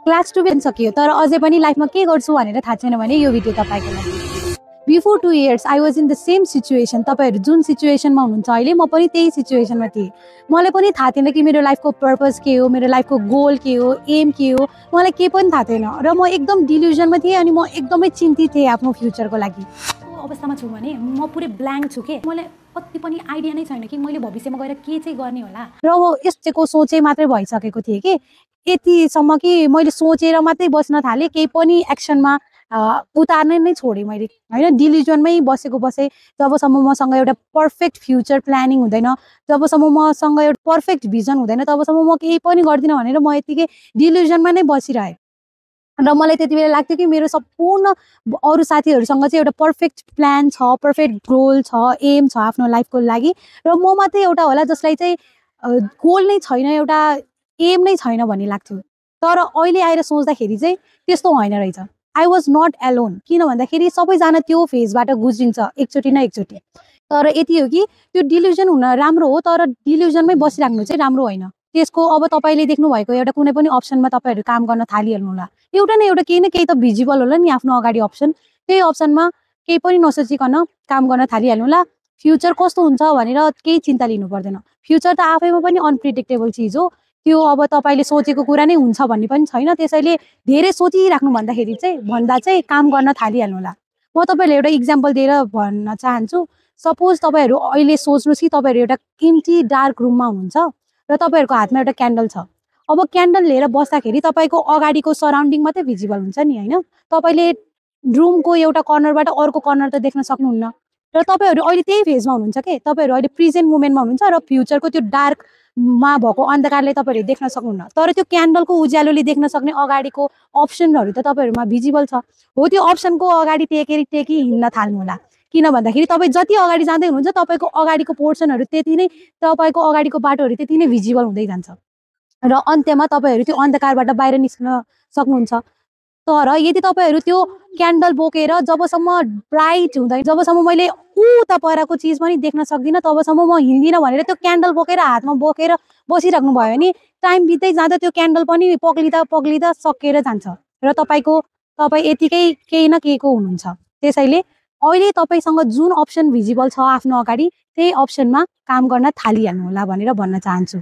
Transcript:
Class 12 सकियो तर अझै पनि लाइफमा के गर्छु भनेर थाहा छैन भने यो भिडियो तपाईको लागि। Before 2 years I was in the same situation. तपाईहरु जुन सिचुएसनमा हुनुहुन्छ अहिले म पनि त्यही सिचुएसनमा थिएँ। मलाई पनि थाहा थिएन कि मेरो लाइफको पर्पस के हो, मेरो लाइफको गोल के हो, एम के हो, मलाई के पनि थाहा थिएन र म एकदम डिल्युजनमा थिएँ अनि म एकदमै चिन्तित थिएँ आफ्नो फ्युचरको लागि। अवस्थामा छु भने म पुरै ब्ल्याङ्क छु के, मलाई कति पनि आइडिया नै छैन कि मैले भविष्यमा गएर के चाहिँ गर्ने होला र यस्तोको सोचै मात्रै भइसकेको थिएँ कि यतिसम्म कि मैले सोचेर मात्रै बस्न थालेँ, केही पनि एक्सनमा उतार्नै नै छोडेँ मैले हैन। डिल्युजनमै बसेँ जबसम्म मसँग एउटा पर्फेक्ट फ्युचर प्लानिङ हुँदैन, जबसम्म मसँग एउटा पर्फेक्ट भिजन हुँदैन तबसम्म म केही पनि गर्दिनँ भनेर म यतिकै डिल्युजनमा नै बसिरहेँ। र मलाई त्यति बेला लाग्थ्यो कि मेरो सम्पूर्ण अरू साथीहरूसँग चाहिँ एउटा पर्फेक्ट प्लान छ, पर्फेक्ट गोल छ, एम छ आफ्नो लाइफको लागि र म मात्रै एउटा होला जसलाई चाहिँ गोल नै छैन, एउटा एम नै छैन भन्ने लाग्थ्यो। तर अहिले आएर सोच्दाखेरि चाहिँ त्यस्तो होइन रहेछ। आई वाज नट एलोन, किन भन्दाखेरि सबैजना त्यो फेजबाट गुज्रिन्छ एकचोटि न एकचोटि। तर यति हो कि त्यो डिल्युजन हुन राम्रो हो तर डिल्युजनमै बसिराख्नु चाहिँ राम्रो होइन। त्यसको अब तपाईले देख्नु भएको एउटा कुनै पनि अप्सनमा तपाईहरु काम गर्न थालिहाल्नु होला, एउटा न एउटा केही न केही त भिजिबल होला नि आफ्नो अगाडि अप्सन, त्यही अप्सनमा केही पनि नसोचिकन काम गर्न थालिहाल्नु होला। फ्युचर कस्तो हुन्छ भनेर केही चिन्ता लिनु पर्दैन। फ्युचर त आफैमा पनि अनप्रिडिक्टेबल चिज हो, त्यो अब तपाईले सोचेको कुरा नै हुन्छ भन्ने पनि छैन। त्यसैले धेरै सोचिराख्नु भन्दा चाहिँ काम गर्न थालिहाल्नु होला। म तपाईलाई एउटा इक्जाम्पल दिएर भन्न चाहन्छु। सपोज तपाईहरु अहिले सोच्नुस् कि तपाईहरु एउटा एम्प्टी डार्क रुममा हुनुहुन्छ र तपाईहरुको हातमा एउटा क्यान्डल छ। अब क्यान्डल लिएर बस्दाखेरि तपाईको अगाडिको सराउन्डिङ मात्रै भिजिबल हुन्छ नि हैन। तपाईले रुमको एउटा कर्नरबाट अर्को कर्नर त देख्न सक्नुहुन्न र तपाईहरु अहिले त्यही फेजमा हुनुहुन्छ के, तपाईहरु अहिले प्रेजेन्ट मोमेन्टमा हुनुहुन्छ र फ्युचरको त्यो डार्कमा भएको अन्धकारले तपाईहरुले देख्न सक्नुहुन्न। तर त्यो क्यान्डलको उज्यालोले देख्न सक्ने अगाडिको अप्सनहरु त तपाईहरुमा भिजिबल छ। हो त्यो अप्सनको अगाडि टेकी हिँड्न थाल्नु होला, किन भन्दाखेरि तपाई जति अगाडि जाँदै हुनुहुन्छ तपाईको अगाडिको पोर्सनहरु त्यति नै, तपाईको अगाडिको बाटोहरु त्यति नै भिजिबल हुँदै जान्छ र अन्त्यमा तपाईहरु त्यो अन्धकारबाट बाहिर निस्कन सक्नुहुन्छ। तर यदि तपाईहरु त्यो क्यान्डल बोकेर जबसम्म ब्राइट हुँदैन, जबसम्म मैले उता परको चीज पनि देख्न सक्दिन तबसम्म म हिँड्दिन भनेर त्यो क्यान्डल बोकेर हातमा बोकेर बसिराख्नु भयो भने टाइम बित्दै जाँदा त्यो क्यान्डल पनि पग्लिदा सकेर जान्छ र तपाईँ यतिकै केही न केहीको हुनुहुन्छ। त्यसैले अहिले तपाईसँग जुन अप्सन भिजिबल छ आफ्नो अगाडि त्यही अप्सनमा काम गर्न थालिहाल्नु होला भनेर भन्न चाहन्छु।